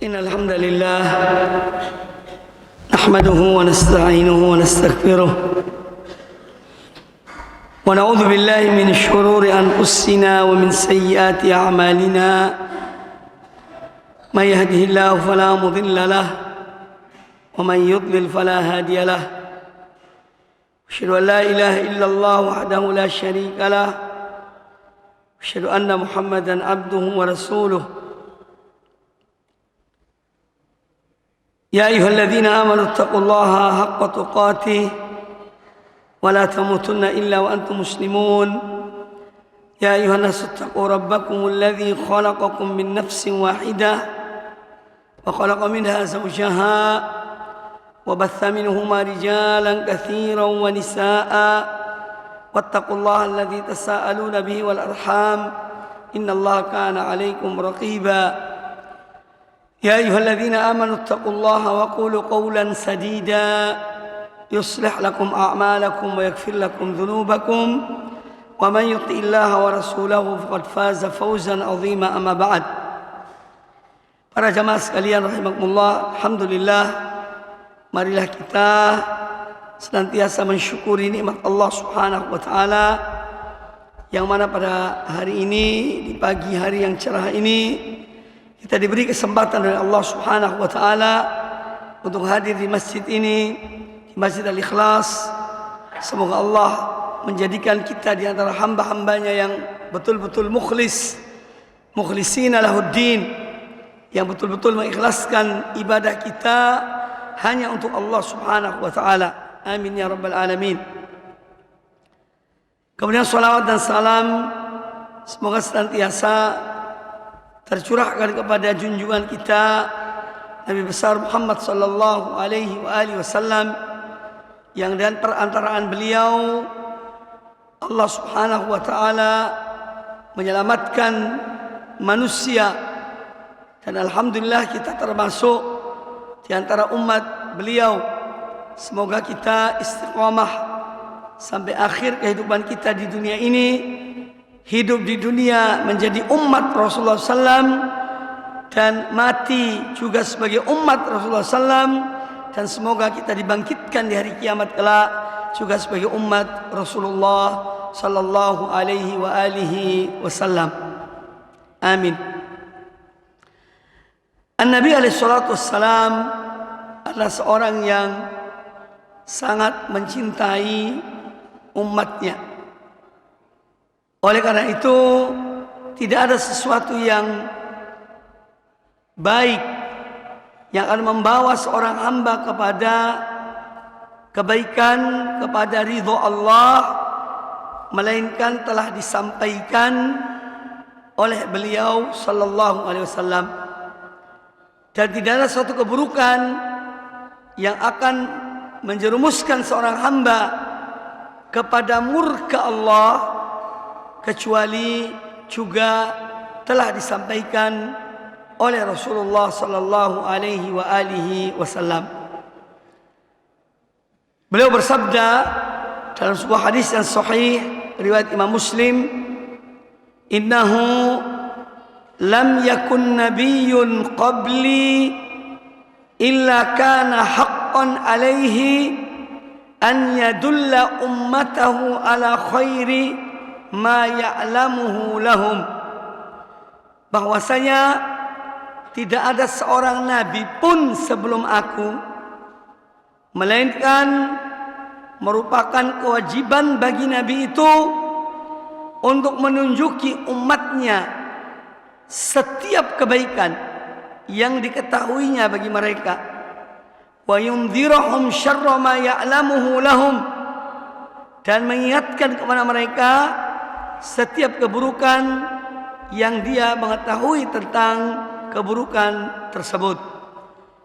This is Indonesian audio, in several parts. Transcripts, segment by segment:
إن الحمد لله نحمده ونستعينه ونستغفره ونعوذ بالله من شرور أنفسنا ومن سيئات أعمالنا من يهده الله فلا مضل له ومن يضلل فلا هادي له أشهد أن لا إله إلا الله وحده لا شريك له أشهد أن محمدا عبده ورسوله يا أيها الذين آمنوا اتقوا الله حق تقاته ولا تموتن إلا وأنتم مسلمون يا أيها الناس اتقوا ربكم الذي خلقكم من نفس واحدة وخلق منها زوجها وبث منهما رجالا كثيرا ونساء واتقوا الله الذي تساءلون به والأرحام إن الله كان عليكم رقيبا يا أيها الذين آمنوا اتقوا الله وقولوا قولا سديدا يصلح لكم أعمالكم ويغفر لكم ذنوبكم ومن يطع الله ورسوله فقد فاز فوزا عظيما أما بعد. Para jamaah sekalian rahimakumullah, alhamdulillah, marilah kita senantiasa mensyukuri nikmat Allah Subhanahu wa taala yang mana pada hari ini, di pagi hari yang cerah ini, kita diberi kesempatan oleh Allah Subhanahu wa taala untuk hadir di masjid ini, di Masjid Al-Ikhlas. Semoga Allah menjadikan kita di antara hamba-hambanya yang betul-betul mukhlisina lahuddin, yang betul-betul mengikhlaskan ibadah kita hanya untuk Allah Subhanahu wa taala. Amin ya rabbal alamin. Kemudian salawat dan salam semoga senantiasa tercurahkan kepada junjungan kita Nabi besar Muhammad sallallahu alaihi wasallam, yang dan perantaraan beliau Allah Subhanahu wa taala menyelamatkan manusia, dan alhamdulillah kita termasuk di antara umat beliau. Semoga kita istiqamah sampai akhir kehidupan kita di dunia ini, hidup di dunia menjadi umat Rasulullah SAW dan mati juga sebagai umat Rasulullah SAW, dan semoga kita dibangkitkan di hari kiamat kelak juga sebagai umat Rasulullah sallallahu alaihi wasallam. Amin. An-Nabi alaihi salatu wassalam adalah seorang yang sangat mencintai umatnya. Oleh karena itu, tidak ada sesuatu yang baik yang akan membawa seorang hamba kepada kebaikan, kepada ridho Allah, melainkan telah disampaikan oleh beliau sallallahu alaihi wasallam. Dan tidak ada suatu keburukan yang akan menjerumuskan seorang hamba kepada murka Allah kecuali juga telah disampaikan oleh Rasulullah sallallahu alaihi wasallam. Beliau bersabda dalam sebuah hadis yang sahih riwayat Imam Muslim, "Innahu lam yakun nabiyyun qabli illa kana haqqan alaihi an yadulla ummatahu ala khairi ma ya'lamuhu lahum." Bahwasanya tidak ada seorang nabi pun sebelum aku, melainkan merupakan kewajiban bagi nabi itu untuk menunjuki umatnya setiap kebaikan yang diketahuinya bagi mereka, wa yunzirahum syarra ma ya'lamuhu lahum, dan mengingatkan kepada mereka setiap keburukan yang dia mengetahui tentang keburukan tersebut,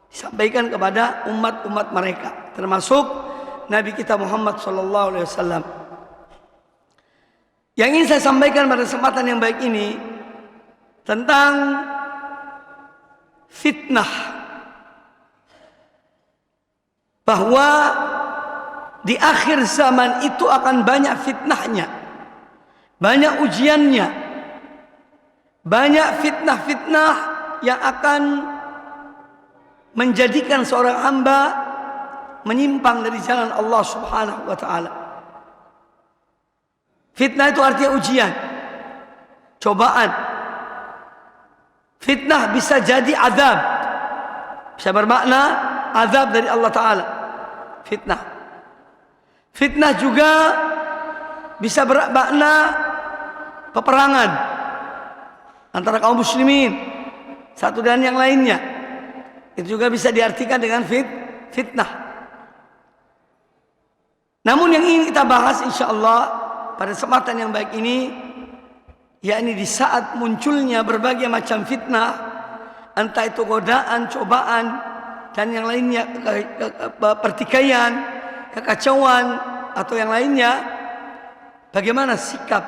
disampaikan kepada umat-umat mereka, termasuk Nabi kita Muhammad sallallahu alaihi wasallam. Yang ingin saya sampaikan pada kesempatan yang baik ini tentang fitnah, bahwa di akhir zaman itu akan banyak fitnahnya, banyak ujiannya, banyak fitnah-fitnah yang akan menjadikan seorang hamba menyimpang dari jalan Allah Subhanahu wa taala. Fitnah itu artinya ujian, cobaan. Fitnah bisa jadi azab, bisa bermakna azab dari Allah taala. Fitnah. Fitnah juga bisa bermakna peperangan antara kaum muslimin satu dan yang lainnya. Itu juga bisa diartikan dengan fitnah. Namun yang ingin kita bahas insyaallah pada kesempatan yang baik ini, yakni di saat munculnya berbagai macam fitnah, entah itu godaan, cobaan, dan yang lainnya, pertikaian, kekacauan, atau yang lainnya, bagaimana sikap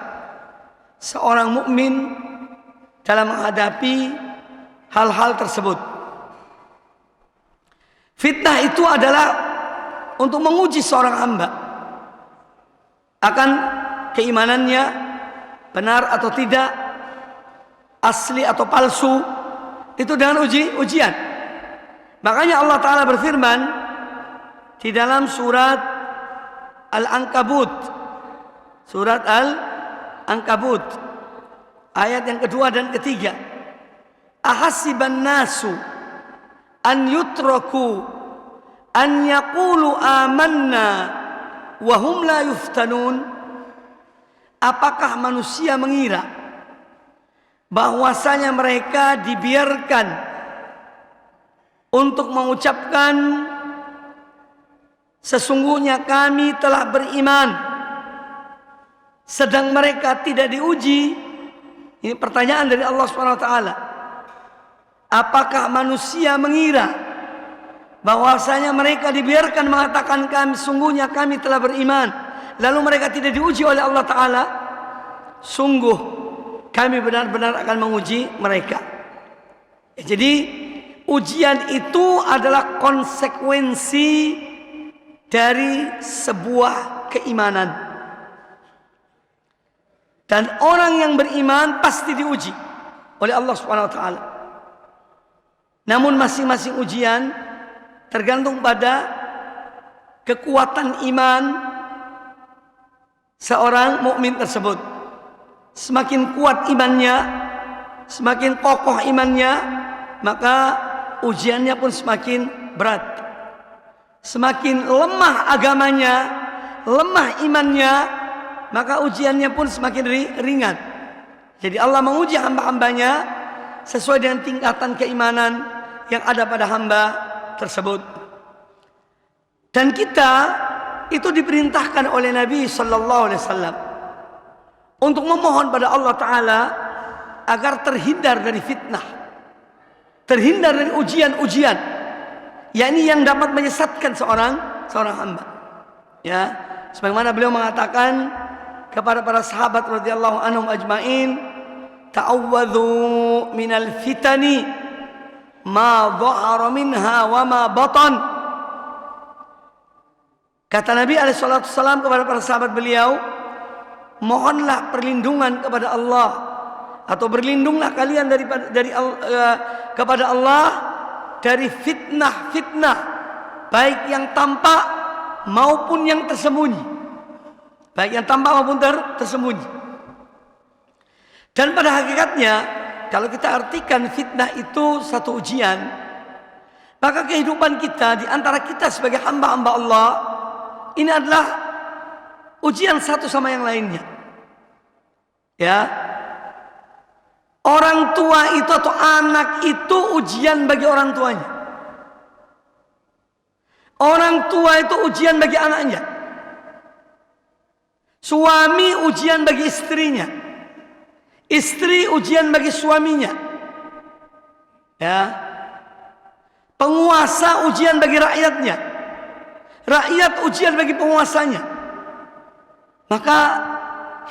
seorang mukmin dalam menghadapi hal-hal tersebut. Fitnah itu adalah untuk menguji seorang hamba akan keimanannya benar atau tidak, asli atau palsu, itu dengan ujian. Makanya Allah Ta'ala berfirman di dalam surat Al-Ankabut, surat Al-Ankabut ayat yang kedua dan ketiga, ahasiban nasu an yutraku an yaqulu amanna wa hum la yuftanun. Apakah manusia mengira bahwasanya mereka dibiarkan untuk mengucapkan sesungguhnya kami telah beriman, sedang mereka tidak diuji? Ini pertanyaan dari Allah SWT. Apakah manusia mengira bahwasanya mereka dibiarkan mengatakan kami sungguhnya kami telah beriman, lalu mereka tidak diuji oleh Allah Ta'ala? Sungguh kami benar-benar akan menguji mereka. Jadi ujian itu adalah konsekuensi dari sebuah keimanan. Dan orang yang beriman pasti diuji oleh Allah Subhanahu wa taala. Namun masing-masing ujian tergantung pada kekuatan iman seorang mukmin tersebut. Semakin kuat imannya, semakin kokoh imannya, maka ujiannya pun semakin berat. Semakin lemah agamanya, lemah imannya, maka ujiannya pun semakin ringan. Jadi Allah menguji hamba-hambanya sesuai dengan tingkatan keimanan yang ada pada hamba tersebut. Dan kita itu diperintahkan oleh Nabi Sallallahu Alaihi Wasallam untuk memohon pada Allah Ta'ala agar terhindar dari fitnah, terhindar dari ujian-ujian, yakni yang dapat menyesatkan seorang hamba. Ya, sebagaimana beliau mengatakan kepada para sahabat radhiyallahu anhum ajmain, ta'awwadhu minal fitani ma dhahara minha wa ma batan. Kata Nabi alaihi salatu wasallam kepada para sahabat beliau, mohonlah perlindungan kepada Allah, atau berlindunglah kalian kepada Allah dari fitnah-fitnah, baik yang tampak maupun yang tersembunyi. Baik yang tampak maupun tersembunyi. Dan pada hakikatnya, kalau kita artikan fitnah itu satu ujian, maka kehidupan kita di antara kita sebagai hamba-hamba Allah ini adalah ujian satu sama yang lainnya. Ya, orang tua itu atau anak itu ujian bagi orang tuanya. Orang tua itu ujian bagi anaknya. Suami ujian bagi istrinya. Istri ujian bagi suaminya. Ya. Penguasa ujian bagi rakyatnya. Rakyat ujian bagi penguasanya. Maka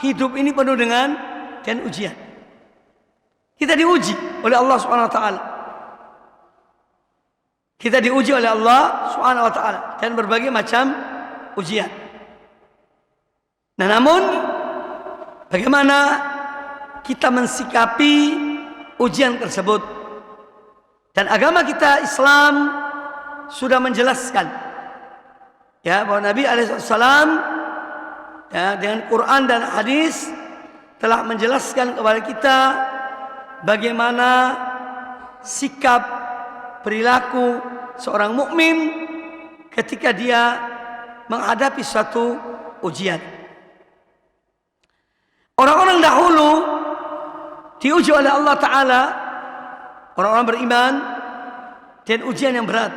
hidup ini penuh dengan ujian. Kita diuji oleh Allah Subhanahu wa taala. Kita diuji oleh Allah Subhanahu wa taala dan berbagai macam ujian. Nah, namun bagaimana kita mensikapi ujian tersebut? Dan agama kita Islam sudah menjelaskan ya bahwa Nabi alaihissalam ya dengan Quran dan hadis telah menjelaskan kepada kita bagaimana sikap perilaku seorang mukmin ketika dia menghadapi suatu ujian. Orang-orang dahulu diuji oleh Allah Ta'ala, orang-orang beriman, dan ujian yang berat.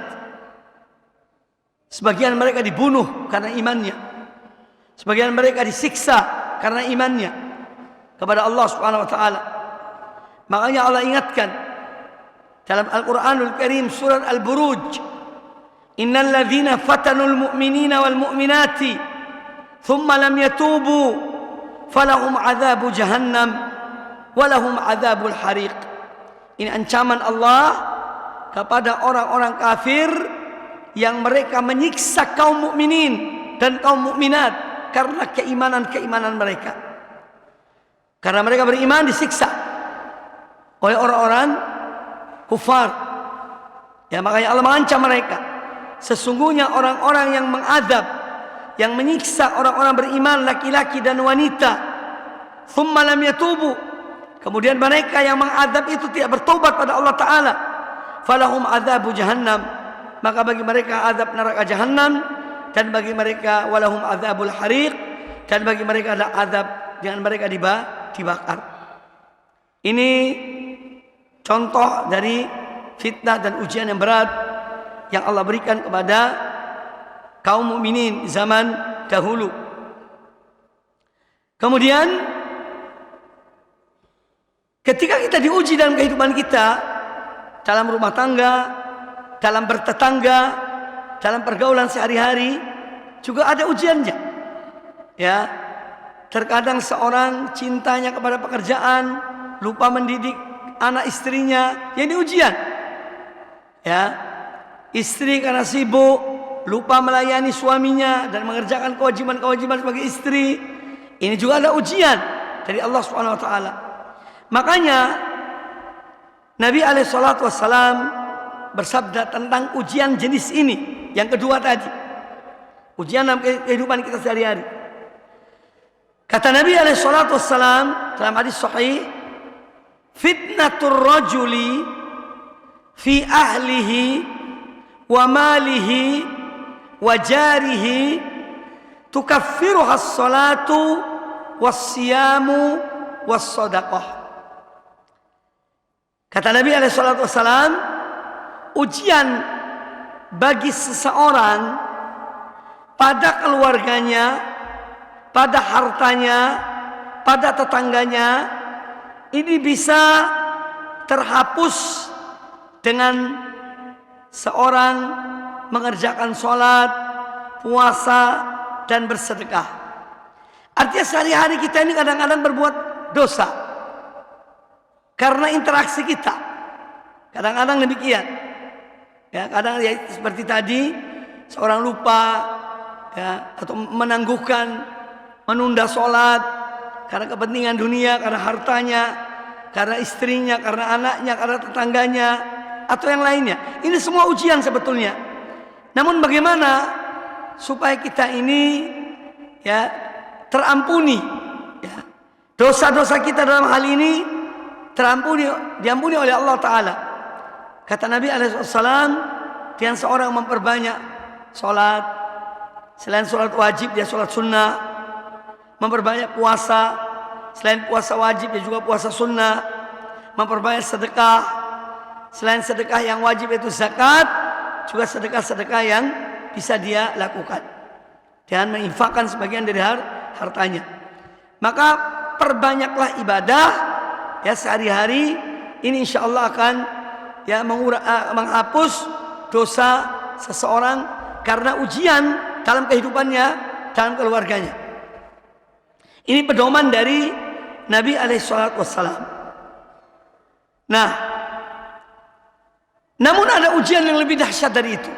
Sebagian mereka dibunuh karena imannya. Sebagian mereka disiksa karena imannya kepada Allah Subhanahu wa Ta'ala. Makanya Allah ingatkan dalam Al-Quranul Karim surat Al-Buruj, innal ladzina fatanul mu'minina wal mu'minati thumma lam yatubu falahum adzabu jahannam walahum adzabul hariq. Ini ancaman Allah kepada orang-orang kafir yang mereka menyiksa kaum mukminin dan kaum mukminat karena keimanan mereka. Karena mereka beriman disiksa oleh orang-orang kufar. Ya, makanya Allah mengancam mereka. Sesungguhnya orang-orang yang mengadab, yang menyiksa orang-orang beriman laki-laki dan wanita, thumma lam yatubu, kemudian mereka yang mengadab itu tidak bertobat pada Allah Ta'ala, falahum adzabu jahannam, maka bagi mereka azab neraka jahannam, dan bagi mereka walahum adzabul hariq, dan bagi mereka ada azab dengan mereka dibakar. Ini contoh dari fitnah dan ujian yang berat yang Allah berikan kepada kaum mukminin zaman dahulu. Kemudian ketika kita diuji dalam kehidupan kita, dalam rumah tangga, dalam bertetangga, dalam pergaulan sehari-hari, juga ada ujiannya. Ya, terkadang seorang cintanya kepada pekerjaan, lupa mendidik anak istrinya, yang ujian. Ya, istri karena sibuk, lupa melayani suaminya dan mengerjakan kewajiban-kewajiban sebagai istri. Ini juga ada ujian dari Allah Subhanahu wa Ta'ala. Makanya Nabi alaihissalam bersabda tentang ujian jenis ini, yang kedua tadi, ujian dalam kehidupan kita sehari-hari. Kata Nabi alaihissalam dalam hadis sahih, fitnatur rajuli fi ahlihi wa malihi wa jarihi tukaffiruha as-salatu was-siyamu was-sadaqah. Kata Nabi alaihissalam, ujian bagi seseorang pada keluarganya, pada hartanya, pada tetangganya, ini bisa terhapus dengan seorang mengerjakan sholat, puasa, dan bersedekah. Artinya sehari-hari kita ini kadang-kadang berbuat dosa karena interaksi kita. Kadang-kadang demikian. Ya, kadang ya seperti tadi, seorang lupa ya, atau menangguhkan, menunda sholat karena kepentingan dunia, karena hartanya, karena istrinya, karena anaknya, karena tetangganya, atau yang lainnya. Ini semua ujian sebetulnya. Namun bagaimana supaya kita ini ya terampuni, ya, dosa-dosa kita dalam hal ini diampuni oleh Allah Ta'ala. Kata Nabi alaihissalam, yang seorang memperbanyak sholat, selain sholat wajib dia sholat sunnah, memperbanyak puasa, selain puasa wajib dia juga puasa sunnah, memperbanyak sedekah, selain sedekah yang wajib itu zakat, juga sedekah-sedekah yang bisa dia lakukan dan menginfakkan sebagian dari hartanya. Maka perbanyaklah ibadah ya sehari-hari, ini insya Allah akan ya menghapus dosa seseorang karena ujian dalam kehidupannya, dalam keluarganya. Ini pedoman dari Nabi alaihissalam. Nah, namun ada ujian yang lebih dahsyat dari itu.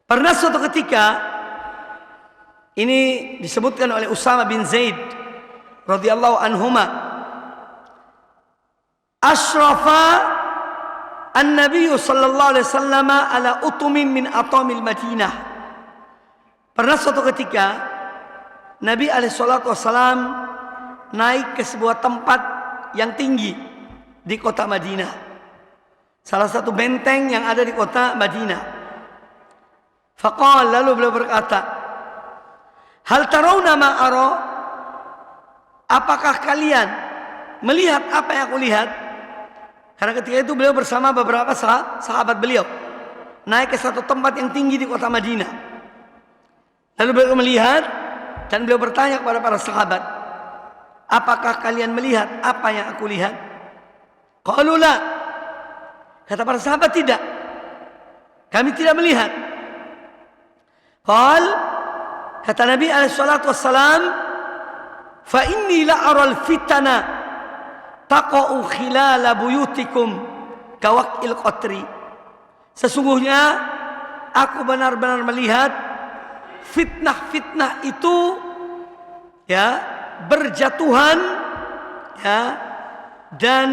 Pernah suatu ketika, ini disebutkan oleh Usama bin Zaid radhiyallahu anhuma, asyrafa An-Nabi sallallahu alaihi wasallam ala utumin min atamil Madinah. Pernah suatu ketika Nabi alaihi salatu wasallam naik ke sebuah tempat yang tinggi di kota Madinah. Salah satu benteng yang ada di kota Madinah. Faqala, lalu beliau berkata, hal tarawna ma ara? Apakah kalian melihat apa yang aku lihat? Karena ketika itu beliau bersama beberapa sahabat beliau naik ke satu tempat yang tinggi di kota Madinah. Lalu beliau melihat dan beliau bertanya kepada para sahabat, apakah kalian melihat apa yang aku lihat? Qalu la. Kata para sahabat, tidak, kami tidak melihat. Kata Nabi alaihi salatu wassalam, fa inni la aral fitana taqa'u khilala buyutikum kawaqil qatri. Sesungguhnya aku benar-benar melihat fitnah-fitnah itu berjatuhan dan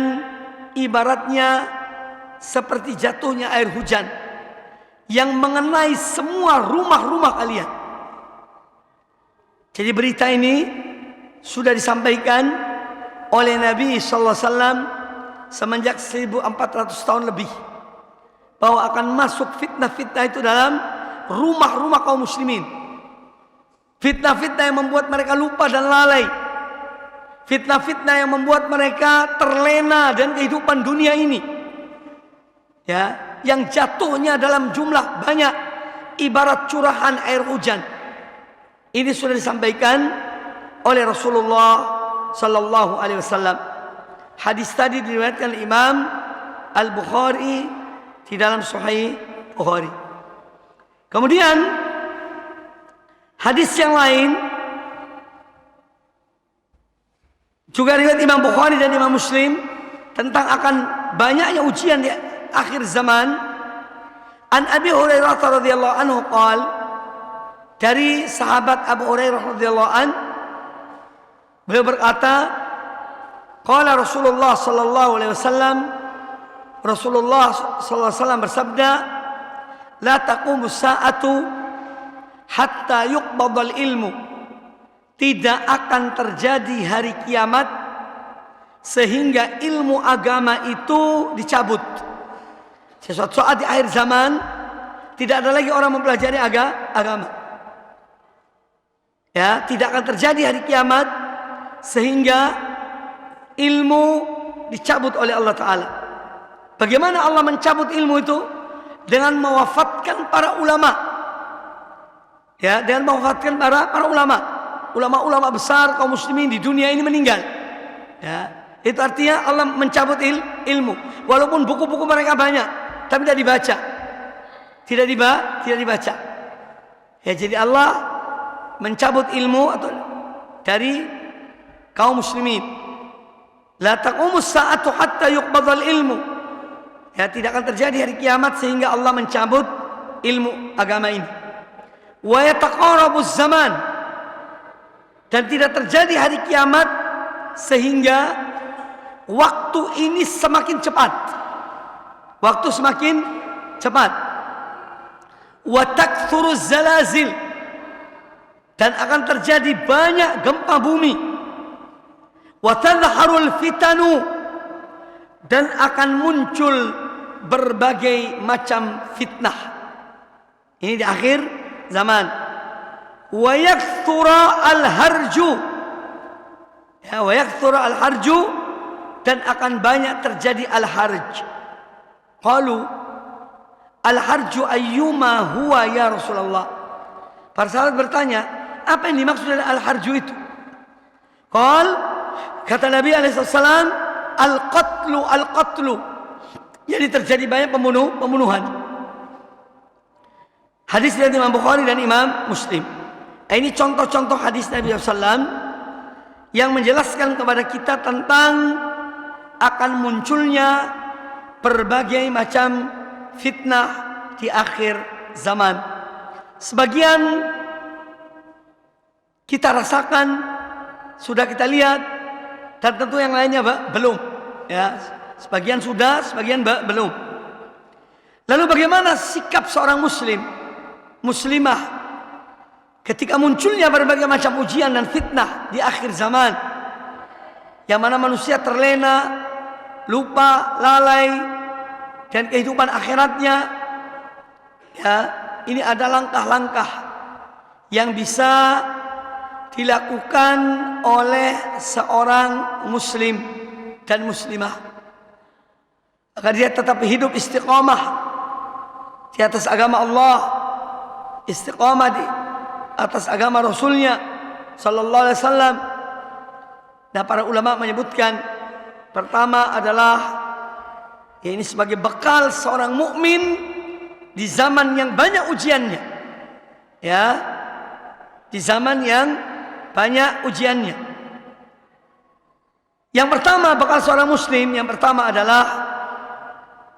ibaratnya seperti jatuhnya air hujan yang mengenai semua rumah-rumah kalian. Jadi berita ini sudah disampaikan oleh Nabi sallallahu alaihi wasallam semenjak 1400 tahun lebih, bahwa akan masuk fitnah-fitnah itu dalam rumah-rumah kaum muslimin. Fitnah-fitnah yang membuat mereka lupa dan lalai. Fitnah-fitnah yang membuat mereka terlena dengan kehidupan dunia ini. Yang jatuhnya dalam jumlah banyak, ibarat curahan air hujan. Ini sudah disampaikan oleh Rasulullah sallallahu alaihi wasallam. Hadis tadi diriwayatkan oleh Imam Al-Bukhari di dalam Sahih Bukhari. Kemudian hadis yang lain juga riwayat Imam Bukhari dan Imam Muslim tentang akan banyaknya ujian di akhir zaman. An Abi Hurairah radhiyallahu anhu qala, dari sahabat Abu Hurairah radhiyallahu anhu, beliau berkata, qala Rasulullah sallallahu alaihi wasallam, Rasulullah sallallahu alaihi wasallam bersabda, la taqumu sa'atu hatta yuqbadal ilmu. Tidak akan terjadi hari kiamat sehingga ilmu agama itu dicabut. Sesuatu saat di akhir zaman tidak ada lagi orang mempelajari agama. Tidak akan terjadi hari kiamat sehingga ilmu dicabut oleh Allah Ta'ala. Bagaimana Allah mencabut ilmu itu? Dengan mewafatkan para ulama. Dengan mewafatkan para ulama. Ulama-ulama besar kaum muslimin di dunia ini meninggal. Itu artinya Allah mencabut ilmu. Walaupun buku-buku mereka banyak, tapi tidak dibaca. Tidak dibaca. Jadi Allah mencabut ilmu atau dari kaum muslimin. La taqumus sa'atu hatta yuqbadal ilmu. Tidak akan terjadi hari kiamat sehingga Allah mencabut ilmu agama ini. Wa yataqarabuz zaman. Dan tidak terjadi hari kiamat sehingga waktu ini semakin cepat. Waktu semakin cepat. Wa takthuruz zalazil. Dan akan terjadi banyak gempa bumi. Wa tadhharul fitanu. Dan akan muncul berbagai macam fitnah. Ini di akhir zaman. Wa yakthura al-harju. Wa yakthura al-harju. Dan akan banyak terjadi al-harj. Qalu al-harju ayyuma huwa ya Rasulullah. Para sahabat bertanya, apa yang dimaksud dengan al-harju itu? Kata Nabi alaihissalam, al-qatlu. Jadi terjadi banyak pembunuhan. Hadis dari Imam Bukhari dan Imam Muslim. Ini contoh-contoh hadis Nabi SAW yang menjelaskan kepada kita tentang akan munculnya berbagai macam fitnah di akhir zaman. Sebagian kita rasakan, sudah kita lihat, dan tentu yang lainnya belum. Sebagian sudah, sebagian belum. Lalu bagaimana sikap seorang muslim, muslimah ketika munculnya berbagai macam ujian dan fitnah di akhir zaman, yang mana manusia terlena, lupa, lalai dan kehidupan akhiratnya? Ya, ini ada langkah-langkah yang bisa dilakukan oleh seorang muslim dan muslimah agar dia tetap hidup istiqamah di atas agama Allah, istiqamah di atas agama Rasulnya sallallahu alaihi wasallam. Nah, para ulama menyebutkan pertama adalah ya, ini sebagai bekal seorang mukmin di zaman yang banyak ujiannya. Ya, di zaman yang banyak ujiannya. Yang pertama, bekal seorang muslim yang pertama adalah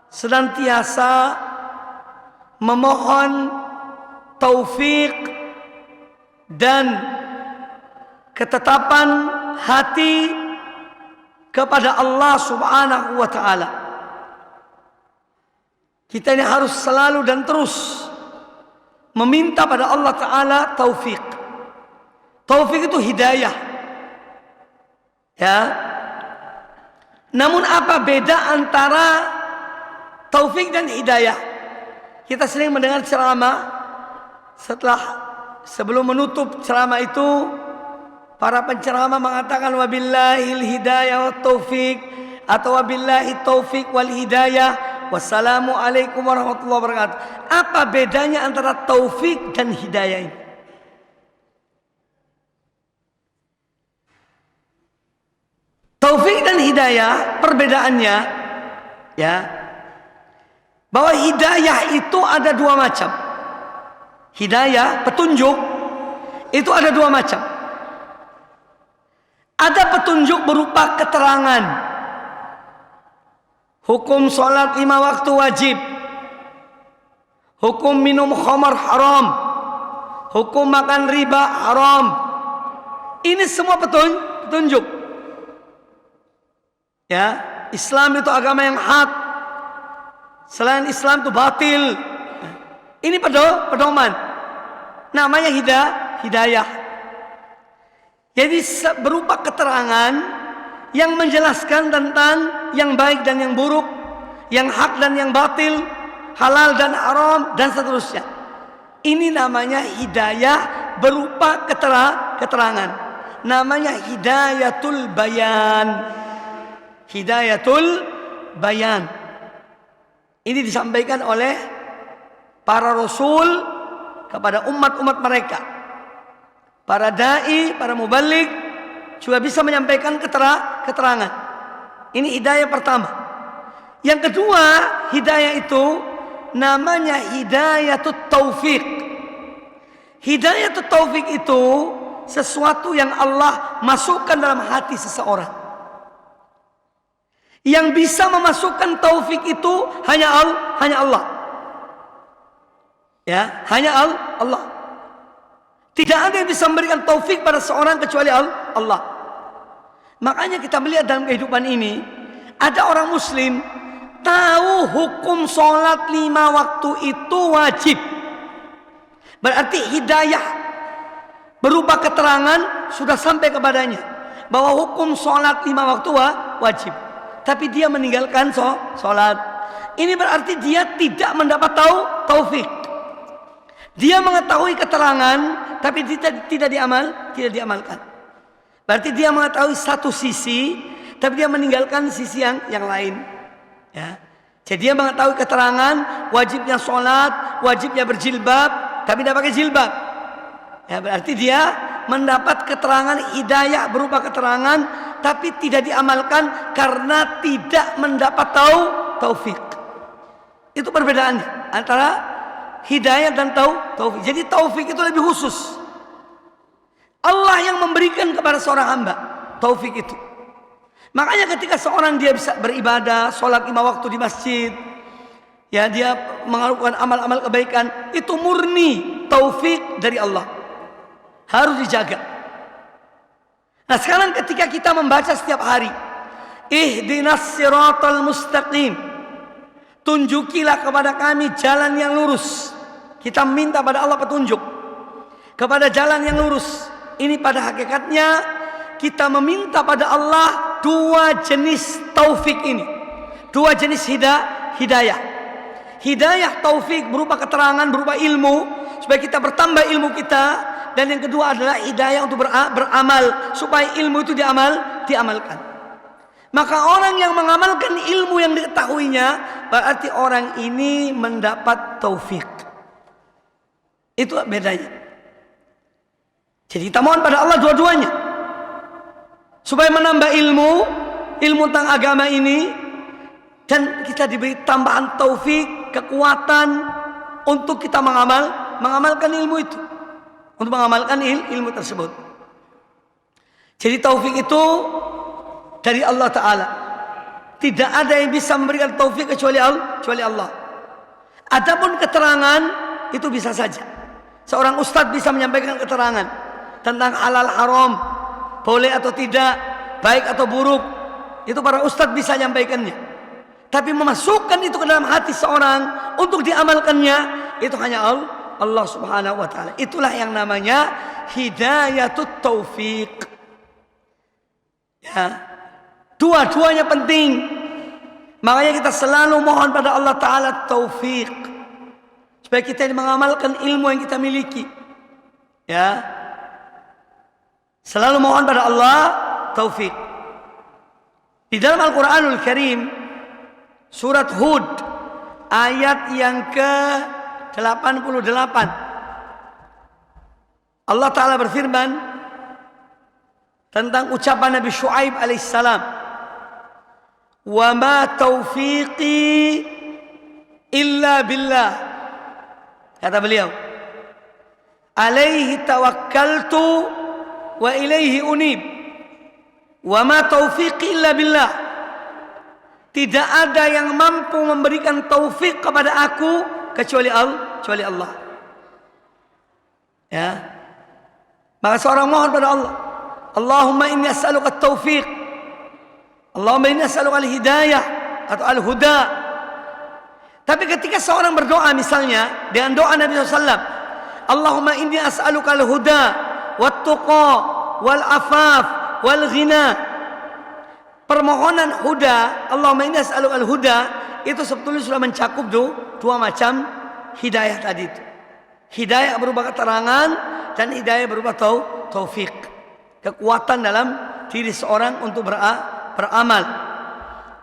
senantiasa memohon taufik dan ketetapan hati kepada Allah Subhanahu wa ta'ala. Kita ini harus selalu dan terus meminta pada Allah Ta'ala taufik. Taufik itu hidayah. Ya. Namun apa beda antara taufik dan hidayah? Kita sering mendengar ceramah, sebelum menutup ceramah itu para penceramah mengatakan wabillahil hidayah wat taufik, atau wabillahi taufik wal hidayah, wassalamualaikum warahmatullahi wabarakatuh. Apa bedanya antara taufik dan hidayah ini? Taufik dan hidayah perbedaannya, ya, bahwa hidayah itu ada dua macam. Hidayah, petunjuk, itu ada dua macam. Ada petunjuk berupa keterangan. Hukum sholat 5 waktu wajib. Hukum minum khamar haram. Hukum makan riba haram. Ini semua petunjuk. Ya, Islam itu agama yang hak. Selain Islam itu batil. Ini pedoman. Namanya hidayah. Jadi berupa keterangan yang menjelaskan tentang yang baik dan yang buruk, yang hak dan yang batil, halal dan haram, dan seterusnya. Ini namanya hidayah berupa keterangan. Namanya hidayatul bayan. Hidayatul bayan. Ini disampaikan oleh para rasul kepada umat-umat mereka. Para dai, para muballigh juga bisa menyampaikan keterangan. Ini hidayah pertama. Yang kedua, hidayah itu namanya hidayatut taufik. Hidayatut taufik itu sesuatu yang Allah masukkan dalam hati seseorang. Yang bisa memasukkan taufik itu hanya Allah. Ya, hanya Allah. Tidak ada yang bisa memberikan taufik pada seorang kecuali Allah. Makanya kita melihat dalam kehidupan ini, ada orang muslim tahu hukum sholat 5 waktu itu wajib. Berarti hidayah berupa keterangan sudah sampai kepadanya bahwa hukum sholat 5 waktu wajib. Tapi dia meninggalkan sholat. Ini berarti dia tidak mendapat taufik. Dia mengetahui keterangan, tapi tidak diamalkan. Berarti dia mengetahui satu sisi, tapi dia meninggalkan sisi yang lain. Ya. Jadi dia mengetahui keterangan, wajibnya sholat, wajibnya berjilbab, tapi tidak pakai jilbab. Ya, berarti dia mendapat keterangan hidayah berupa keterangan, tapi tidak diamalkan karena tidak mendapat taufik. Itu perbedaannya antara hidayah dan taufik. Jadi taufik itu lebih khusus. Allah yang memberikan kepada seorang hamba taufik itu. Makanya ketika seorang dia bisa beribadah, sholat 5 waktu di masjid, ya, dia melakukan amal-amal kebaikan, itu murni taufik dari Allah. Harus dijaga. Nah, sekarang ketika kita membaca setiap hari, ihdinas siratal mustaqim, tunjukilah kepada kami jalan yang lurus. Kita minta pada Allah petunjuk kepada jalan yang lurus. Ini pada hakikatnya kita meminta pada Allah dua jenis taufik ini, dua jenis hidayah. Hidayah taufik berupa keterangan, berupa ilmu, supaya kita bertambah ilmu kita. Dan yang kedua adalah hidayah untuk beramal, supaya ilmu itu diamalkan. Maka orang yang mengamalkan ilmu yang diketahuinya, berarti orang ini mendapat taufik. Itu bedanya. Jadi kita mohon pada Allah dua-duanya, supaya menambah ilmu tentang agama ini, dan kita diberi tambahan taufik, kekuatan untuk kita mengamalkan ilmu itu, untuk mengamalkan ilmu tersebut. Jadi taufik itu dari Allah Ta'ala. Tidak ada yang bisa memberikan taufik kecuali Allah. Adapun keterangan itu bisa saja seorang ustadz bisa menyampaikan keterangan tentang halal haram, boleh atau tidak, baik atau buruk. Itu para ustadz bisa menyampaikannya. Tapi memasukkan itu ke dalam hati seorang untuk diamalkannya, itu hanya Allah Subhanahu wa Ta'ala. Itulah yang namanya hidayatut taufik. Ya, dua-duanya penting. Makanya kita selalu mohon pada Allah Ta'ala taufik, supaya kita mengamalkan ilmu yang kita miliki. Ya, selalu mohon pada Allah taufik. Di dalam Al-Quranul Karim, surat Hud ayat yang ke-88, Allah Ta'ala berfirman tentang ucapan Nabi Syuaib alaihissalam, wa ma taufiqi illa billah. Kata beliau, alaihi tawakkaltu wa ilaihi unib, wa ma taufiqi illa billah. Tidak ada yang mampu memberikan taufik kepada aku kecuali Allah. Ya. Maka seorang mohon pada Allah, Allahumma inni as'aluka at-taufiq, Allahumma inni as'aluka al-hidayah atau al-huda. Tapi ketika seorang berdoa misalnya dengan doa Nabi SAW, Allahumma inni as'aluka al-huda wat-tuqa wal-afaf wal-ghina. Permohonan huda, Allahumma inni as'aluka al-huda, itu sebetulnya sudah mencakup dua macam hidayah tadi itu. Hidayah berupa keterangan dan hidayah berupa taufik, kekuatan dalam diri seorang untuk beramal.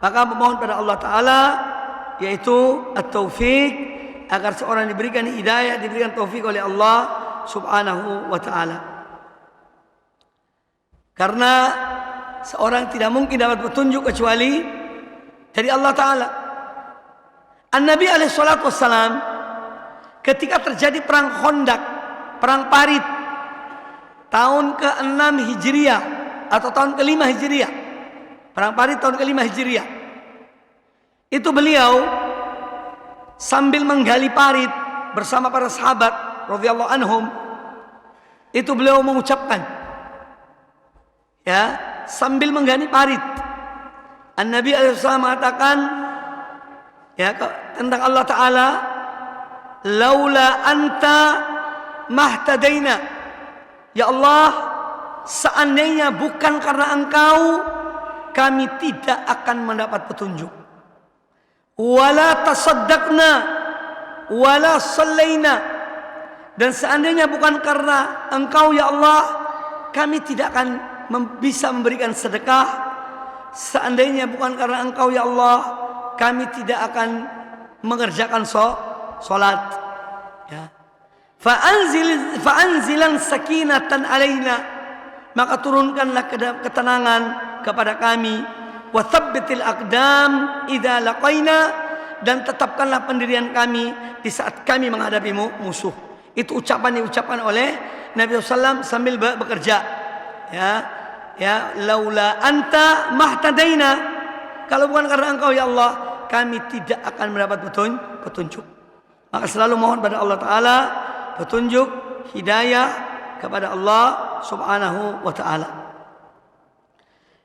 Maka memohon pada Allah Ta'ala yaitu at-taufik, agar seorang diberikan hidayah, diberikan taufik oleh Allah Subhanahu wa Ta'ala. Karena seorang tidak mungkin dapat petunjuk kecuali dari Allah Ta'ala. An-Nabi alaihissalatu wassalam, ketika terjadi perang Khandaq, perang Parit, tahun ke-6 Hijriah atau tahun ke-5 Hijriah, perang Parit tahun ke-5 Hijriah, itu beliau sambil menggali parit bersama para sahabat radhiyallahu anhum, itu beliau mengucapkan, ya, sambil menggali parit, An-Nabi alaihissalam mengatakan, ya, tentang Allah Ta'ala, laula anta mahtadaina. Ya Allah, seandainya bukan karena engkau, kami tidak akan mendapat petunjuk. Wala tasaddaqna wala sallaina. Dan seandainya bukan karena engkau ya Allah, kami tidak akan bisa memberikan sedekah. Seandainya bukan karena engkau ya Allah, kami tidak akan mengerjakan salat. Ya. Fa'anzilan sakinatan alaina, maka turunkanlah ketenangan kepada kami. Wa thabbitil aqdam idza laqaina, dan tetapkanlah pendirian kami di saat kami menghadapi musuh. Itu ucapan oleh Nabi SAW sambil bekerja. Ya, laula anta mahtadaina, kalau bukan karena engkau ya Allah, kami tidak akan mendapat petunjuk. Maka selalu mohon pada Allah Ta'ala petunjuk, hidayah kepada Allah Subhanahu wa Ta'ala.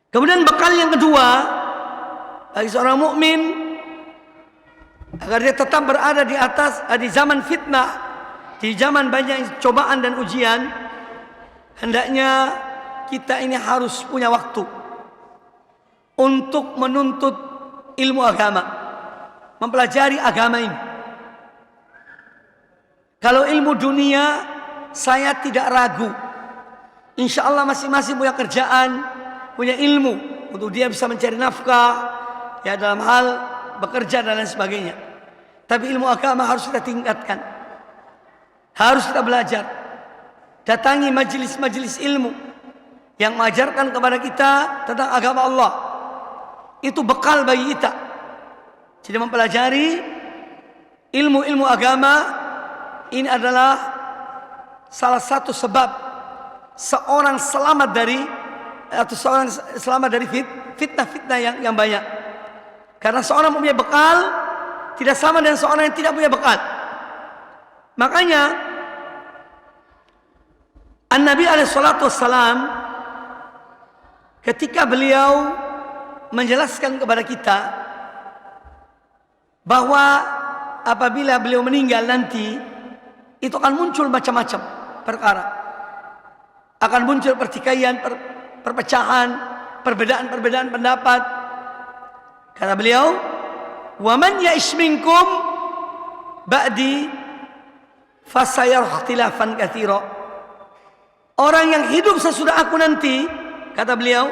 Kemudian bekal yang kedua bagi seorang mukmin agar dia tetap berada di atas di zaman fitnah, di zaman banyak cobaan dan ujian. Hendaknya kita ini harus punya waktu untuk menuntut ilmu agama, mempelajari agama ini. Kalau ilmu dunia, saya tidak ragu, insya Allah masing-masing punya kerjaan, punya ilmu untuk dia bisa mencari nafkah, ya, dalam hal bekerja dan lain sebagainya. Tapi ilmu agama harus kita tingkatkan, harus kita belajar. Datangi majelis-majelis ilmu yang mengajarkan kepada kita tentang agama Allah. Itu bekal bagi kita. Jadi mempelajari ilmu-ilmu agama ini adalah salah satu sebab seorang selamat dari fitnah-fitnah yang banyak. Karena seorang mempunyai bekal tidak sama dengan seorang yang tidak punya bekal. Makanya An-Nabi SAW ketika beliau menjelaskan kepada kita bahwa apabila beliau meninggal nanti, itu akan muncul macam-macam perkara. Akan muncul pertikaian, perpecahan, perbedaan-perbedaan pendapat. Kata beliau, "Wa man ya'ish minkum ba'di fasayara ikhtilafan katsira." Orang yang hidup sesudah aku nanti, kata beliau,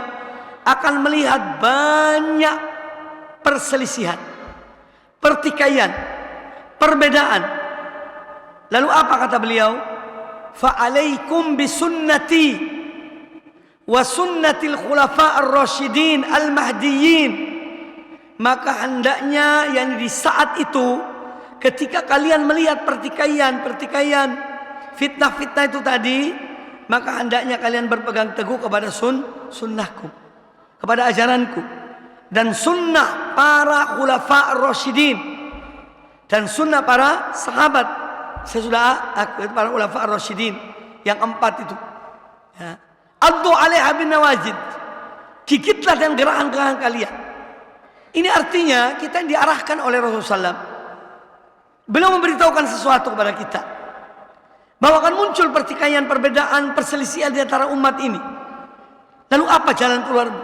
akan melihat banyak perselisihan, pertikaian, perbedaan. Lalu apa kata beliau? Fa'alaikum bisunnati wa sunnatil khulafa'ir rasyidin al-mahdiyyin. Maka hendaknya yang di saat itu, ketika kalian melihat pertikaian, fitnah-fitnah itu tadi, maka hendaknya kalian berpegang teguh kepada sunnahku, kepada ajaranku, dan sunnah para khulafa'ir rasyidin, dan sunnah para sahabat sesudah aku, para khulafa'ir rasyidin yang 4 itu. Ya. Addu 'alaiha bin nawajid. Gigitlah dengan gerakan-gerakan kalian. Ini artinya kita diarahkan oleh Rasulullah SAW. Beliau memberitahukan sesuatu kepada kita, bahwa akan muncul pertikaian, perbedaan, perselisihan di antara umat ini. Lalu apa jalan keluarmu?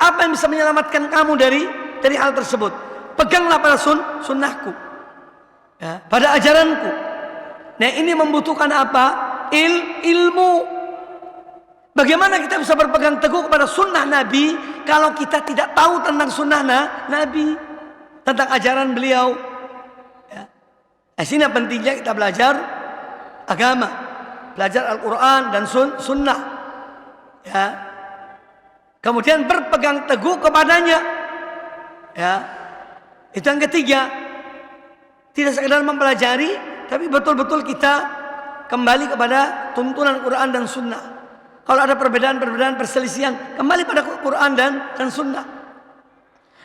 Apa yang bisa menyelamatkan kamu dari hal tersebut? Peganglah pada sunnahku, ya, pada ajaranku. Nah, ini membutuhkan apa? Ilmu. Bagaimana kita bisa berpegang teguh kepada sunnah Nabi kalau kita tidak tahu tentang sunnah Nabi, tentang ajaran beliau? Ya. Nah, sini pentingnya kita belajar agama, belajar Al-Quran dan sunnah, ya. Kemudian berpegang teguh kepadanya, ya. Itu yang ketiga. Tidak sekedar mempelajari, tapi betul-betul kita kembali kepada tuntunan Quran dan sunnah. Kalau ada perbedaan-perbedaan, perselisihan, kembali pada Quran dan sunnah.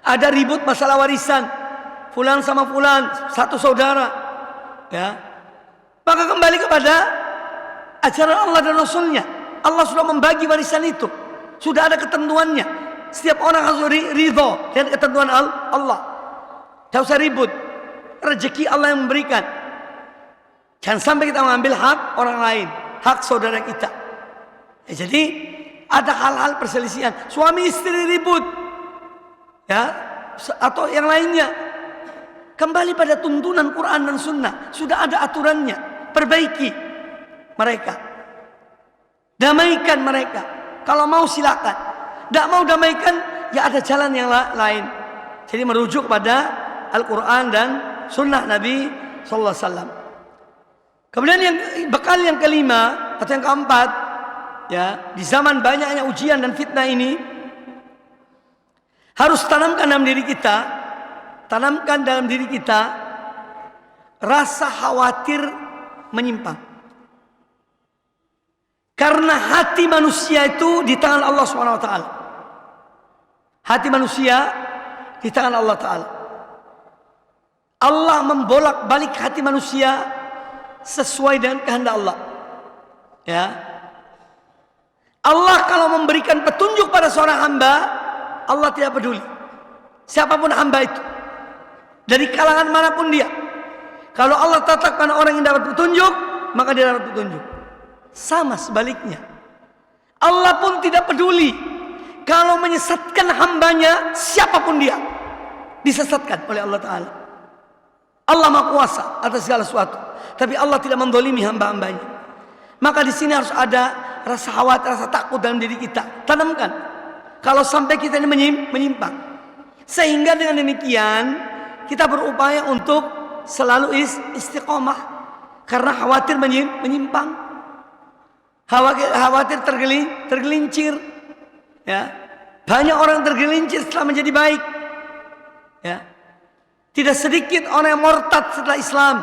Ada ribut masalah warisan, fulan sama fulan, satu saudara, ya. Maka kembali kepada ajaran Allah dan Rasulnya. Allah sudah membagi warisan itu, sudah ada ketentuannya. Setiap orang harus ridho dengan ketentuan Allah. Tidak usah ribut. Rezeki Allah yang memberikan. Jangan sampai kita mengambil hak orang lain, hak saudara kita. Ya, jadi ada hal-hal perselisihan, suami istri ribut, ya, atau yang lainnya. Kembali pada tuntunan Quran dan Sunnah, sudah ada aturannya. Perbaiki mereka, damaikan mereka. Kalau mau silakan, tidak mau damaikan, ya ada jalan yang lain. Jadi merujuk pada Al-Quran dan Sunnah Nabi Sallallahu Alaihi Wasallam. Kemudian yang bekal yang kelima atau yang keempat, ya, di zaman banyaknya ujian dan fitnah ini, harus tanamkan dalam diri kita rasa khawatir menyimpang. Karena hati manusia itu di tangan Allah Subhanahu wa taala. Hati manusia di tangan Allah taala. Allah membolak-balik hati manusia sesuai dengan kehendak Allah. Ya. Allah kalau memberikan petunjuk pada seorang hamba, Allah tidak peduli siapapun hamba itu. Dari kalangan manapun dia. Kalau Allah tetapkan orang yang dapat petunjuk, maka dia dapat petunjuk. Sama sebaliknya. Allah pun tidak peduli kalau menyesatkan hambanya, siapapun dia, disesatkan oleh Allah Ta'ala. Allah Maha Kuasa atas segala sesuatu. Tapi Allah tidak mendolimi hamba-hambanya. Maka di sini harus ada rasa khawatir, rasa takut dalam diri kita. Tanamkan. Kalau sampai kita ini menyimpang. Sehingga dengan demikian kita berupaya untuk selalu istiqomah. Karena khawatir menyimpang. Khawatir tergelincir. Ya. Banyak orang tergelincir setelah menjadi baik. Ya. Tidak sedikit orang yang murtad setelah Islam.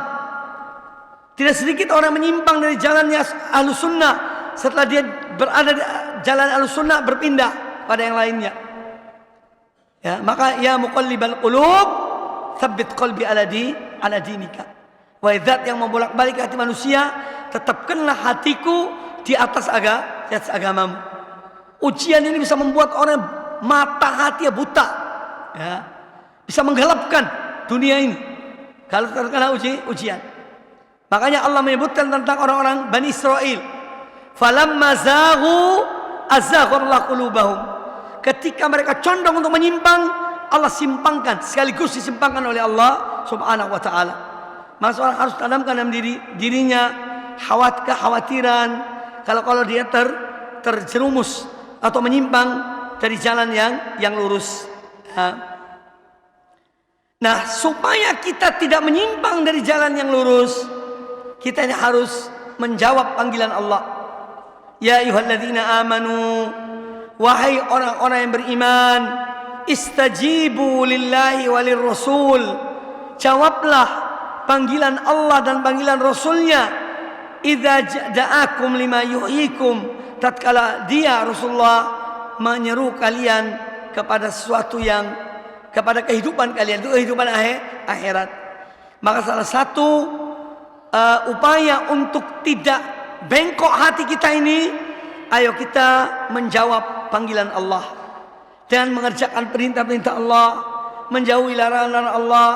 Tidak sedikit orang menyimpang dari jalannya Ahlus Sunnah. Setelah dia berada di jalan Ahlus Sunnah, berpindah pada yang lainnya. Ya, maka ya muqallibal qulub, tsabbit qalbi ala dinika. Wahai zat yang membolak-balik hati manusia, tetapkanlah hatiku di atas agamamu. Ujian ini bisa membuat orang mata hati buta. Ya. Bisa menggelapkan dunia ini kalau terkena ujian. Makanya Allah menyebutkan tentang orang-orang Bani Israel. Falamma zaghu azaghallahu qulubahum. Ketika mereka condong untuk menyimpang, Allah simpangkan, sekaligus disimpangkan oleh Allah Subhanahu wa taala. Maka seorang harus tanamkan dalam dirinya kekhawatiran kalau dia terjerumus atau menyimpang dari jalan yang lurus. Nah, supaya kita tidak menyimpang dari jalan yang lurus, kita ini harus menjawab panggilan Allah. Ya ayyuhalladzina amanu, wahai orang-orang yang beriman, istajibu lillahi walir rasul. Jawablah panggilan Allah dan panggilan Rasulnya. Idza da'akum lima yuhyikum, tatkala dia Rasulullah menyeru kalian kepada sesuatu yang kepada kehidupan kalian, itu kehidupan akhirat. Maka salah satu upaya untuk tidak bengkok hati kita ini, ayo kita menjawab panggilan Allah dan mengerjakan perintah-perintah Allah, menjauhi larangan-larangan Allah,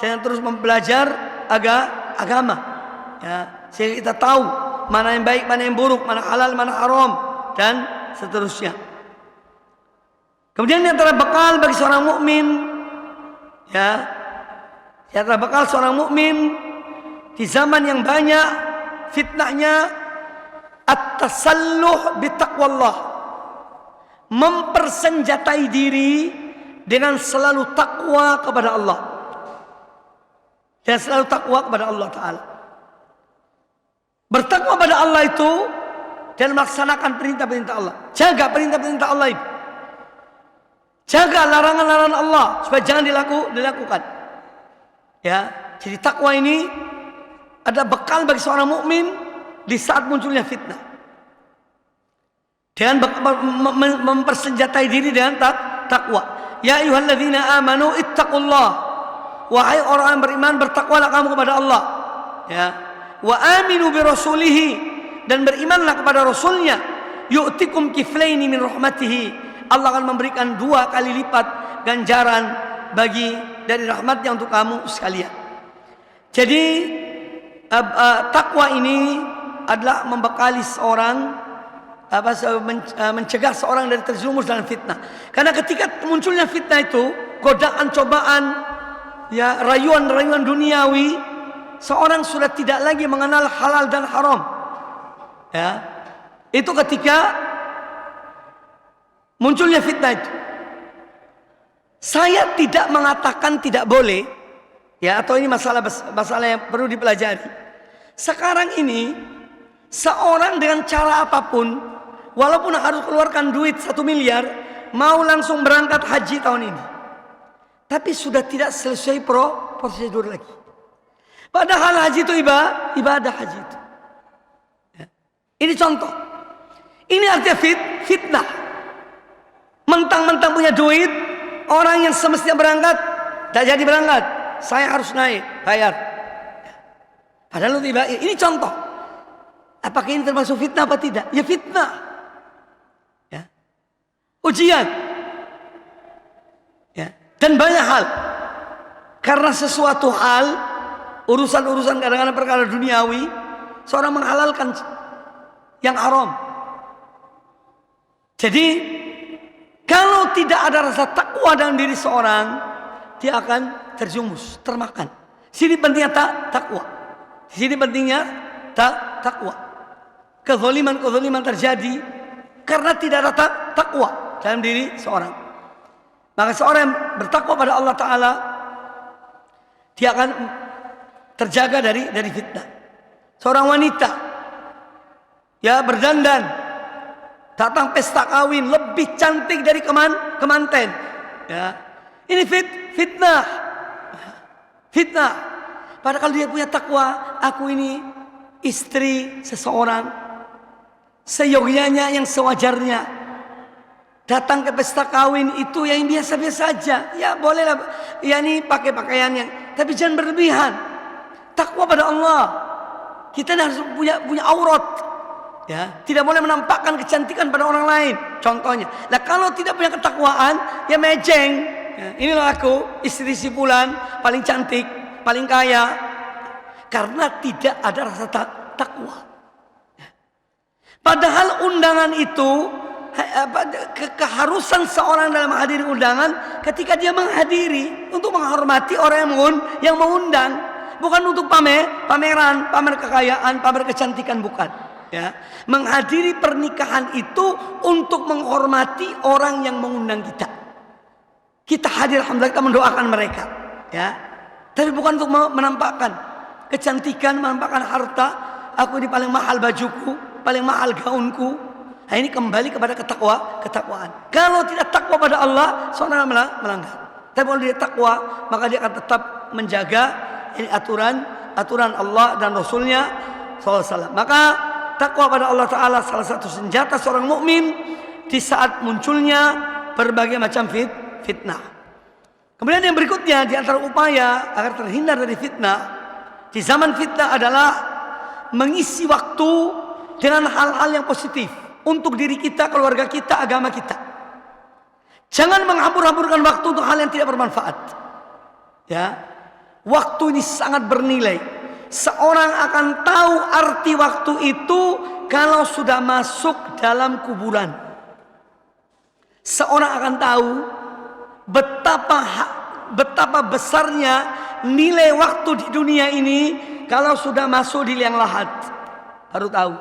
dan terus mempelajar agama. Ya, sehingga kita tahu mana yang baik, mana yang buruk, mana halal, mana haram, dan seterusnya. Kemudian di antara bekal bagi seorang mukmin, ya, di antara bekal seorang mukmin di zaman yang banyak fitnahnya, at-tasalluh bitaqwallah, mempersenjatai diri dengan selalu takwa kepada Allah, dan selalu takwa kepada Allah Ta'ala. Bertakwa pada Allah itu dan melaksanakan perintah-perintah Allah. Jaga perintah-perintah Allah itu. Jaga larangan-larangan Allah supaya jangan dilakukan. Ya, jadi takwa ini ada bekal bagi seorang mukmin di saat munculnya fitnah. Dengan mempersenjatai diri dengan takwa. Ya ayyuhalladzina amanu ittaqullah. Wahai orang yang beriman, bertakwalah kamu kepada Allah. Ya. Wa aminu bi rasulihi, dan berimanlah kepada Rasulnya. Yu'tikum kiflaini min rahmatihi. Allah akan memberikan 2 kali lipat ganjaran dari rahmatnya untuk kamu sekalian. Jadi takwa ini adalah membekali seorang, mencegah seorang dari terjerumus dalam fitnah. Karena ketika munculnya fitnah itu, godaan, cobaan, ya, rayuan-rayuan duniawi, seorang sudah tidak lagi mengenal halal dan haram. Ya, itu ketika munculnya fitnah itu. Saya tidak mengatakan tidak boleh, ya, atau ini masalah yang perlu dipelajari. Sekarang ini seorang dengan cara apapun, walaupun harus keluarkan duit 1 miliar, mau langsung berangkat haji tahun ini, tapi sudah tidak selesai prosedur lagi. Padahal haji itu ibadah haji itu. Ya. Ini contoh. Ini artinya fitnah. Mentang-mentang punya duit, orang yang semestinya berangkat tidak jadi berangkat. Saya harus naik, bayar. Padahal ini contoh. Apakah ini termasuk fitnah apa tidak? Ya fitnah. Ya. Ujian. Ya. Dan banyak hal. karena sesuatu hal, urusan-urusan kadang-kadang perkara duniawi, seorang menghalalkan yang haram. Jadi kalau tidak ada rasa takwa dalam diri seorang, dia akan terjumus, termakan. Sini pentingnya takwa. Sini pentingnya takwa. Kezaliman terjadi karena tidak ada takwa dalam diri seorang. Maka seorang yang bertakwa pada Allah Ta'ala, dia akan terjaga dari fitnah. Seorang wanita ya berdandan, datang pesta kawin lebih cantik dari kemanten. Ya. Ini fitnah. Padahal kalau dia punya takwa, aku ini istri seseorang, seyogyanya yang sewajarnya. Datang ke pesta kawin itu yang biasa-biasa saja. Ya bolehlah, ya ini pakai pakaian yang, tapi jangan berlebihan. Takwa pada Allah. Kita harus punya aurat. Ya, tidak boleh menampakkan kecantikan pada orang lain. Contohnya, nah kalau tidak punya ketakwaan, ya mejeng. Ya, inilah aku, istri si fulan, paling cantik, paling kaya. Karena tidak ada rasa takwa. Padahal undangan itu, keharusan seorang dalam menghadiri undangan ketika dia menghadiri untuk menghormati orang yang mengundang, bukan untuk pameran, pamer kekayaan, pamer kecantikan, bukan. Ya, menghadiri pernikahan itu untuk menghormati orang yang mengundang kita. Kita hadir, alhamdulillah, kita mendoakan mereka. Ya, tapi bukan untuk menampakkan kecantikan, menampakkan harta. Aku ini paling mahal bajuku, paling mahal gaunku. Nah, ini kembali kepada ketakwaan. Kalau tidak takwa pada Allah, seorang melanggar. Tapi kalau dia takwa, maka dia akan tetap menjaga ini aturan Allah dan Rasulnya SAW. Maka takwa pada Allah Ta'ala salah satu senjata seorang mukmin di saat munculnya berbagai macam fitnah. Kemudian yang berikutnya di antara upaya agar terhindar dari fitnah di zaman fitnah adalah mengisi waktu dengan hal-hal yang positif untuk diri kita, keluarga kita, agama kita. Jangan menghambur-hamburkan waktu untuk hal yang tidak bermanfaat. Ya, waktu ini sangat bernilai. Seorang akan tahu arti waktu itu kalau sudah masuk dalam kuburan. Seorang akan tahu betapa besarnya nilai waktu di dunia ini kalau sudah masuk di liang lahat. Baru tahu.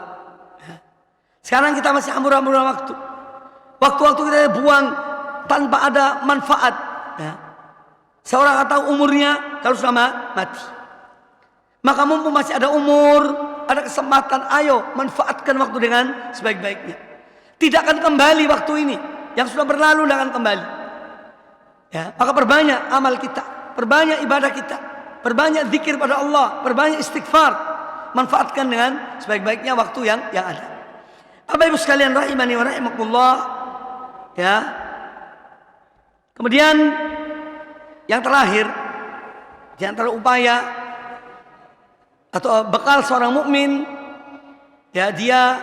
Sekarang kita masih hambur-hamburan waktu. Waktu-waktu kita buang tanpa ada manfaat. Ya. Seorang akan tahu umurnya kalau sudah mati. Maka mumpung masih ada umur, ada kesempatan, ayo manfaatkan waktu dengan sebaik-baiknya. Tidak akan kembali waktu ini. Yang sudah berlalu tidak akan kembali. Ya, maka perbanyak amal kita, perbanyak ibadah kita, perbanyak zikir pada Allah, perbanyak istighfar. Manfaatkan dengan sebaik-baiknya waktu yang ada. Bapak Ibu sekalian rahimani wa rahimakumullah. Ya. Kemudian yang terakhir di antara upaya atau bekal seorang mukmin, ya, dia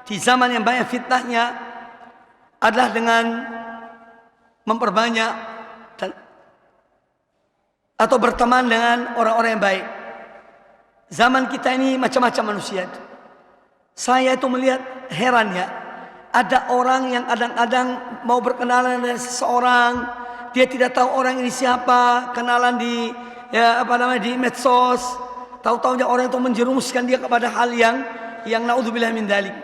di zaman yang banyak fitnahnya adalah dengan memperbanyak atau berteman dengan orang-orang yang baik. Zaman kita ini macam-macam manusia itu. Saya itu melihat heran, ya, ada orang yang kadang-kadang mau berkenalan dengan seseorang, dia tidak tahu orang ini siapa, kenalan di di medsos, tahu-tahunya orang itu menjerumuskan dia kepada hal yang naudzubillah min dzalik.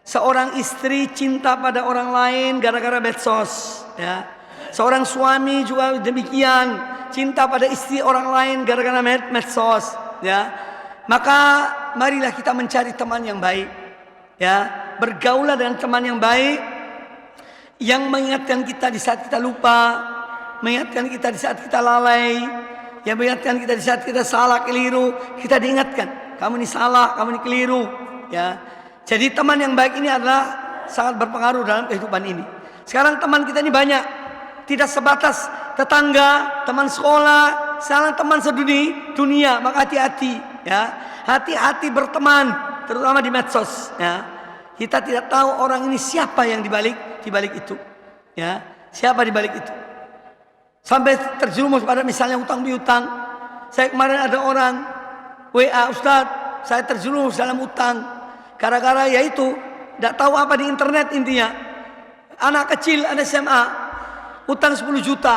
Seorang istri cinta pada orang lain gara-gara medsos, ya. Seorang suami juga demikian, cinta pada istri orang lain gara-gara medsos, ya. Maka marilah kita mencari teman yang baik, ya. Bergaulah dengan teman yang baik yang mengingatkan kita di saat kita lupa, mengingatkan kita di saat kita lalai, yang mengingatkan kita di saat kita salah, keliru. Kita diingatkan, kamu ini salah, kamu ini keliru, ya. Jadi teman yang baik ini adalah sangat berpengaruh dalam kehidupan ini. Sekarang teman kita ini banyak, tidak sebatas tetangga, teman sekolah, sekarang teman sedunia. Maka hati-hati, ya, hati-hati berteman, terutama di medsos, ya. Kita tidak tahu orang ini siapa yang dibalik itu, ya, siapa dibalik itu. Sampai terjerumus pada misalnya hutang piutang. Saya kemarin ada orang WA, Ustadz, saya terjerumus dalam hutang. Gara-gara yaitu tidak tahu apa di internet intinya. Anak kecil, ada SMA, hutang 10 juta.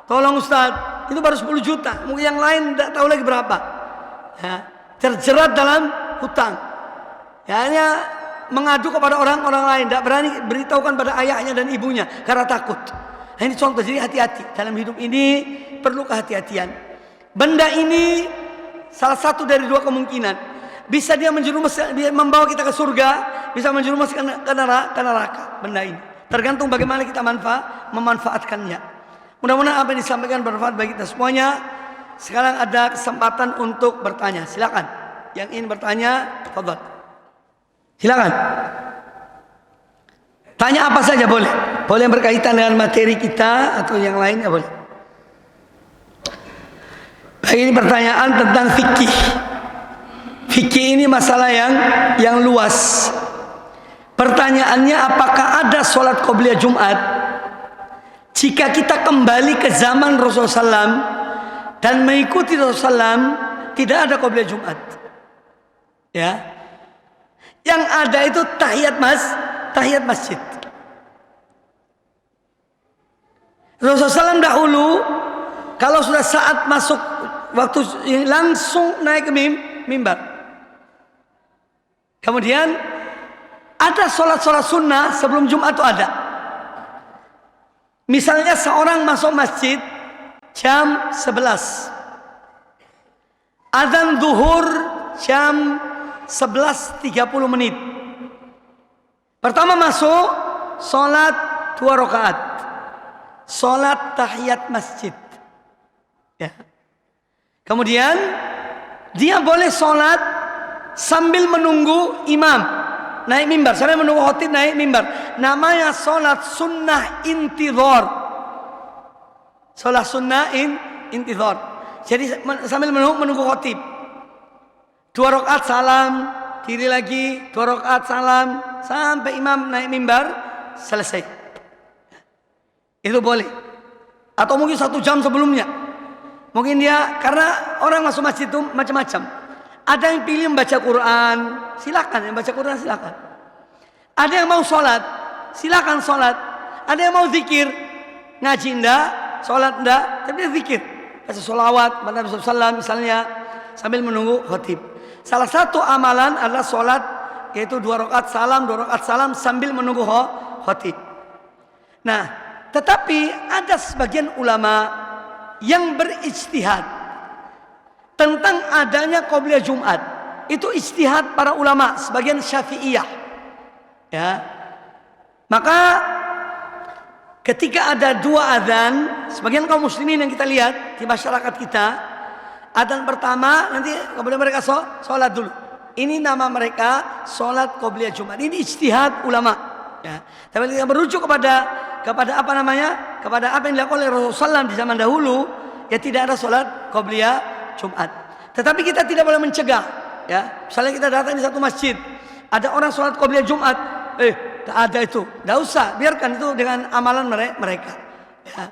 Tolong Ustadz, itu baru 10 juta. Mungkin yang lain tidak tahu lagi berapa. Ya, terjerat dalam hutang. Ya, hanya mengadu kepada orang-orang lain, tidak berani beritahukan pada ayahnya dan ibunya karena takut. Nah, ini contoh, jadi hati-hati dalam hidup ini, perlu kehati-hatian. Benda ini salah satu dari dua kemungkinan. Bisa dia menjerumus, dia membawa kita ke surga, bisa menjerumus ke neraka. Benda ini tergantung bagaimana kita memanfaatkannya. Mudah-mudahan apa yang disampaikan bermanfaat bagi kita semuanya. Sekarang ada kesempatan untuk bertanya. Silakan. Yang ingin bertanya, tafadhol. Silakan. Tanya apa saja boleh. Boleh yang berkaitan dengan materi kita atau yang lainnya boleh. Baik, ini pertanyaan tentang fikih. Fikih ini masalah yang luas. Pertanyaannya, apakah ada sholat qobliyah Jumat jika kita kembali ke zaman Rasulullah SAW dan mengikuti Rasulullah SAW, tidak ada qobliyah Jumat. Ya, yang ada itu tahiyat masjid. Rasulullah SAW dahulu kalau sudah saat masuk waktu langsung naik ke mimbar. Kemudian ada sholat sunnah sebelum Jumat itu ada. Misalnya seorang masuk masjid jam 11, adzan zuhur jam 11.30. Pertama masuk, sholat 2 rakaat, sholat tahiyat masjid. Ya. Kemudian dia boleh sholat sambil menunggu imam naik mimbar, sambil menunggu khotib naik mimbar. Namanya sholat sunnah intidhar. Sholat sunnah intidhar. Jadi sambil menunggu khotib. 2 rakaat salam, kiri lagi, 2 rakaat salam, sampai imam naik mimbar, selesai. Itu boleh. Atau mungkin 1 jam sebelumnya. Mungkin dia, karena orang masuk masjid itu macam-macam. Ada yang pilih membaca Quran, silakan. Yang baca Quran silakan. Ada yang mau sholat, silakan sholat. Ada yang mau zikir, ngaji enggak, sholat enggak, tapi dia zikir. Baca sholawat, baca Nabi SAW misalnya, sambil menunggu khotib. Salah satu amalan adalah sholat, yaitu 2 rakaat salam, 2 rakaat salam sambil menunggu khotib. Nah, tetapi ada sebagian ulama yang berijtihad tentang adanya qobliyah Jumat. Itu ijtihad para ulama, sebagian Syafi'iyah. Ya. Maka ketika ada 2 adzan, sebagian kaum muslimin yang kita lihat di masyarakat kita, adzan pertama nanti kemudian mereka sholat dulu. Ini nama mereka sholat qobliyah Jumat. Ini ijtihad ulama. Ya. Tapi kita merujuk kepada apa namanya? Kepada apa yang dilakukan oleh Rasulullah SAW di zaman dahulu, ya tidak ada sholat qobliyah Jumat. Tetapi kita tidak boleh mencegah. Ya, misalnya kita datang di satu masjid, ada orang sholat qobliyah Jumat, tak ada itu, tidak usah, biarkan itu dengan amalan mereka. Ya,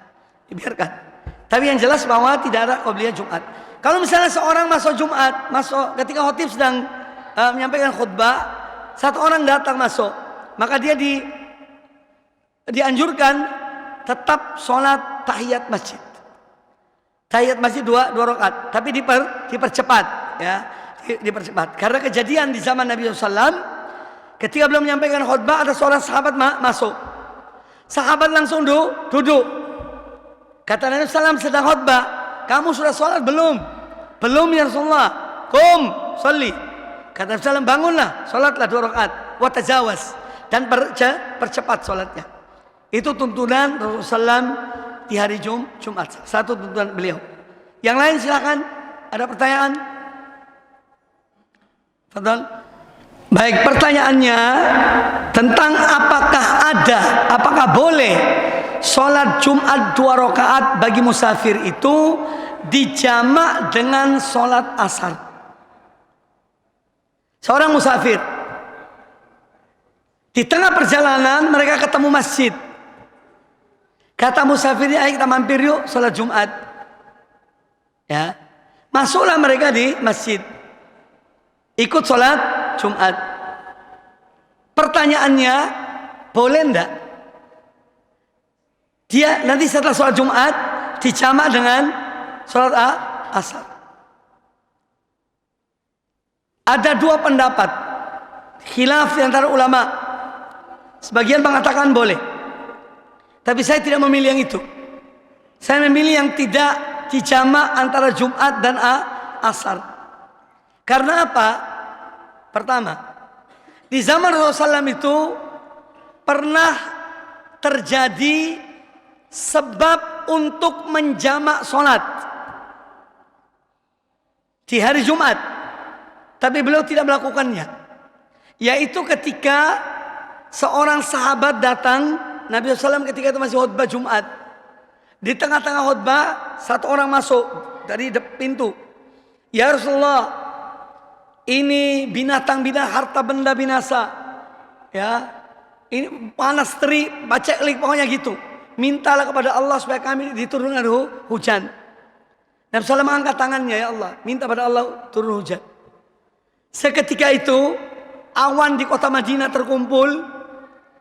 biarkan. Tapi yang jelas bahwa tidak ada qobliyah Jumat. Kalau misalnya seorang masuk Jumat, ketika khotib sedang menyampaikan khutbah, 1 orang datang masuk, maka dia dianjurkan tetap sholat tahiyat masjid. Tahiyat masjid 2 rakaat, tapi dipercepat, ya, dipercepat. Karena kejadian di zaman Nabi SAW, ketika belum menyampaikan khutbah, ada seorang sahabat masuk. Sahabat langsung duduk. Kata Nabi SAW sedang khutbah, kamu sudah sholat belum? Belum ya Rasulullah. Qum, sholli. Kata Nabi SAW, bangunlah, sholatlah 2 rakaat. Wa tajawaz, dan percepat sholatnya. Itu tuntunan Rasulullah SAW di hari Jumat. Satu tuntunan beliau. Yang lain silakan. Ada pertanyaan? Fadhal. Baik, pertanyaannya tentang apakah boleh sholat Jumat 2 rakaat bagi musafir itu dijamak dengan sholat asar. Seorang musafir di tengah perjalanan mereka ketemu masjid. Kata musafirnya, ayo kita mampir yuk sholat Jumat. Ya, masuklah mereka di masjid, ikut sholat Jumat. Pertanyaannya, boleh enggak dia nanti setelah sholat Jumat dijamak dengan sholat asar? Ada dua pendapat, khilaf di antara ulama. Sebagian mengatakan boleh, tapi saya tidak memilih yang itu. Saya memilih yang tidak dijamak antara Jumat dan asar. Karena apa? Pertama, di zaman Rasulullah SAW itu pernah terjadi sebab untuk menjamak sholat di hari Jumat, tapi beliau tidak melakukannya. Yaitu ketika seorang sahabat datang, Nabi SAW ketika itu masih khutbah Jumat. Di tengah-tengah khutbah, satu orang masuk dari pintu. Ya Rasulullah, ini binatang-binatang, harta benda binasa. Ya, ini panas terik, paceklik, pokoknya gitu. Mintalah kepada Allah supaya kami diturunkan hujan. Nabi SAW mengangkat tangannya, ya Allah, minta pada Allah turun hujan. Seketika itu awan di kota Madinah terkumpul.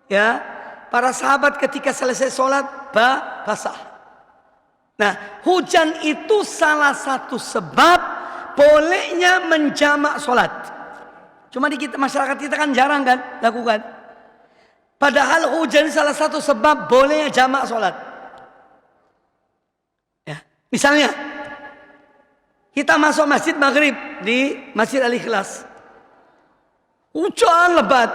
Ya, para sahabat ketika selesai sholat basah. Nah, hujan itu salah satu sebab bolehnya menjamak sholat. Cuma di kita, masyarakat kita kan jarang kan lakukan. Padahal hujan salah satu sebab bolehnya jamak sholat. Ya, misalnya kita masuk masjid maghrib di Masjid Al-Ikhlas, hujan lebat,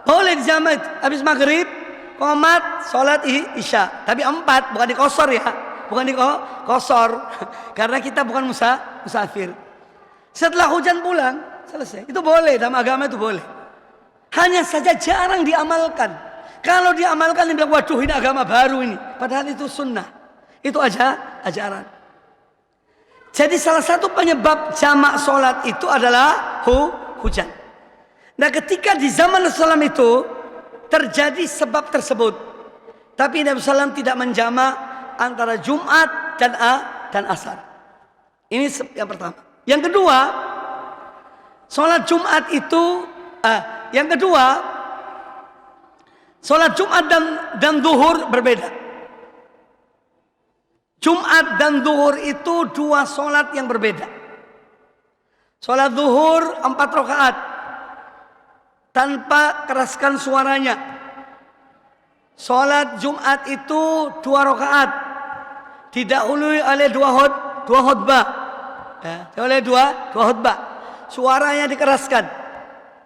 boleh dijamak habis maghrib, qomat, sholat isya. Tapi 4, bukan di qasar ya, bukan di qasar, karena kita bukan musafir. Setelah hujan pulang, selesai. Itu boleh, dalam agama itu boleh. Hanya saja jarang diamalkan. Kalau diamalkan dibilang, waduh ini agama baru ini. Padahal itu sunnah. Itu ajaran. Jadi salah satu penyebab jamak sholat itu adalah hujan. Nah, ketika di zaman Rasulullah SAW itu terjadi sebab tersebut, tapi Nabi SAW tidak menjamak antara Jumat dan asar. Ini yang pertama. Yang kedua, sholat Jumat itu sholat Jumat dan zuhur berbeda. Jumat dan zuhur itu dua sholat yang berbeda. Sholat zuhur 4 rakaat tanpa keraskan suaranya. Sholat Jumat itu 2 rakaat didahului oleh dua khutbah. Ya, oleh dua khutbah. Suaranya dikeraskan.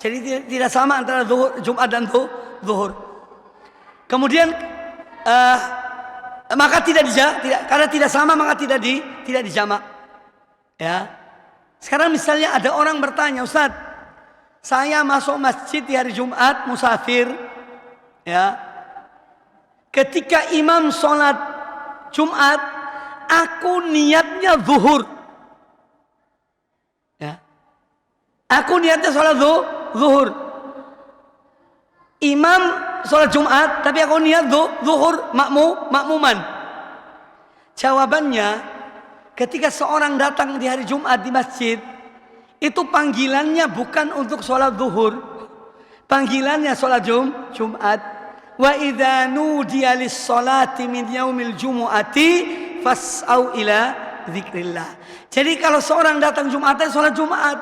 Jadi tidak sama antara Jumat dan zuhur. Kemudian maka karena tidak sama maka tidak dijamak. Ya. Sekarang misalnya ada orang bertanya, Ustaz, saya masuk masjid di hari Jumat musafir, ya. Ketika imam sholat Jumat, aku niatnya zuhur. Ya. Aku niatnya sholat zuhur. Imam sholat Jumat, tapi aku niat zuhur makmuman. Jawabannya, ketika seorang datang di hari Jumat di masjid, itu panggilannya bukan untuk sholat zuhur. Panggilannya sholat Jumat. Wa idza nudiya lis-sholati min yaumil jumu'ati fas'au ila dzikrillah. Jadi kalau seorang datang Jumatnya sholat Jumat,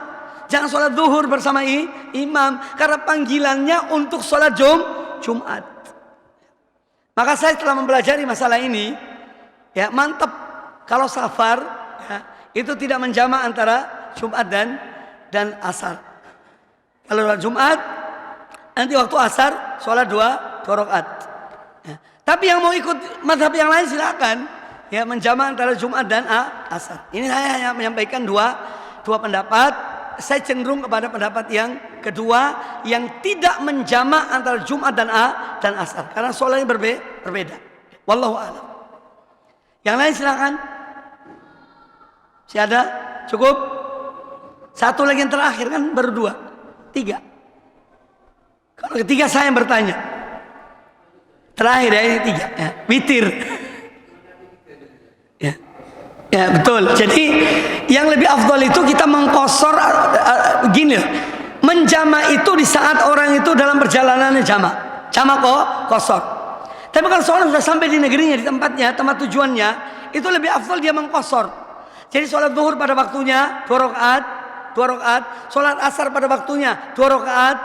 jangan sholat zuhur bersama imam, karena panggilannya untuk sholat Jumat. Maka saya telah mempelajari masalah ini, ya mantap. Kalau safar, ya, itu tidak menjamak antara Jumat dan asar. Kalau Jumat, nanti waktu asar sholat 2 rakaat. Ya. Tapi yang mau ikut mazhab yang lain silakan, ya menjamak antara Jumat dan asar. Ini saya hanya menyampaikan dua pendapat. Saya cenderung kepada pendapat yang kedua, yang tidak menjamak antara Jumat dan asar, karena sholatnya berbeda. Wallahu a'lam. Yang lain silakan. Si ada? Cukup? Satu lagi yang terakhir, kan baru 2, 3. Kalau ketiga saya yang bertanya. Terakhir ya, ini 3 ya. Witir. Ya betul. Jadi yang lebih afdal itu kita mengkosor gini loh. Menjama itu di saat orang itu dalam perjalanannya jama kok kosor. Tapi kalau seorang sudah sampai di negerinya, di tempatnya, tempat tujuannya, itu lebih afdal dia mengkosor. Jadi sholat zuhur pada waktunya 2 rakaat, sholat asar pada waktunya 2 rakaat,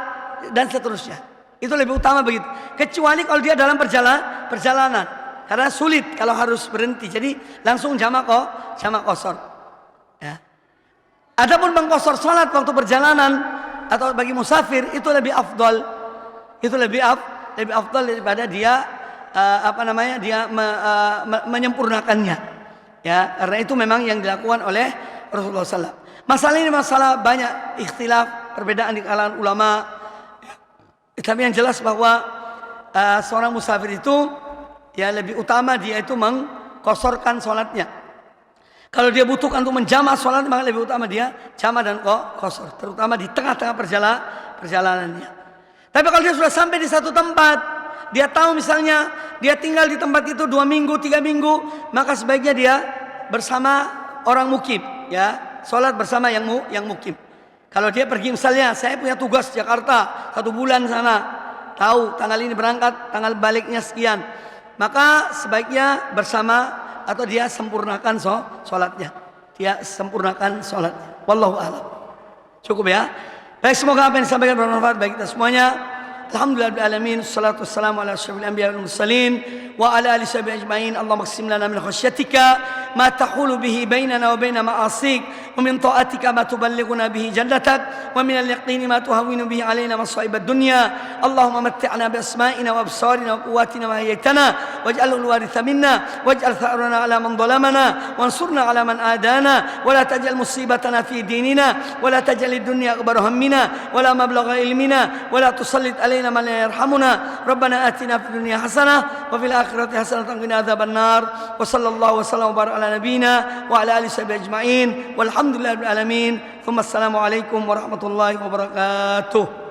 dan seterusnya. Itu lebih utama begitu. Kecuali kalau dia dalam perjalanan, karena sulit kalau harus berhenti. Jadi langsung jama kosor. Ya. Adapun mengkosor sholat waktu perjalanan atau bagi musafir itu lebih afdal. Itu lebih afdal daripada dia menyempurnakannya. Ya, karena itu memang yang dilakukan oleh Rasulullah SAW. Masalah ini masalah banyak ikhtilaf, perbedaan di kalangan ulama. Tapi yang jelas bahwa seorang musafir itu ya lebih utama dia itu mengkosorkan sholatnya. Kalau dia butuhkan untuk menjamak sholat, maka lebih utama dia jamak dan kosor, terutama di tengah-tengah perjalanannya. Tapi kalau dia sudah sampai di satu tempat, dia tahu misalnya dia tinggal di tempat itu 2 minggu, 3 minggu, maka sebaiknya dia bersama orang mukim, ya, sholat bersama yang mukim. Kalau dia pergi misalnya, saya punya tugas Jakarta 1 bulan sana, tahu tanggal ini berangkat, tanggal baliknya sekian, maka sebaiknya bersama atau dia sempurnakan sholatnya. Dia sempurnakan sholatnya. Wallahu a'lam. Cukup ya. Baik, semoga apa yang disampaikan bermanfaat bagi kita semuanya. Alhamdulillahirrahmanirrahim. Salatu wassalamu ala asyrafil anbiya'i wal mursalin wa ala alihi washabihi ajma'in. Allahumma qsim lana min khasyatika ma tahulu bihi bainana wa baina ma'asik, wa min ta'atika ma tuballighuna bihi jannatak, wa min al-yaqini ma tuhawwinu bihi alaina masa'ib ad-dunya. Allahumma matti'na bi asma'ina wa absarina wa quwwatina ma ahyaytana waj'alhu al-waritha minna waj'al tha'rana ala man zalamana wansurna ala man adana wa la taj'al musibatana fi dinina wa la taj'al ad-dunya akbar hammina wa la mablagha ilmina wa la tusallit alaina من لا يرحمنا ربنا آتنا في الدنيا حسنة وفي الآخرة حسنة وقنا عذاب النار وصلى الله وسلم وبارك على نبينا وعلى آله وصحبه أجمعين والحمد لله رب العالمين ثم السلام عليكم ورحمة الله وبركاته.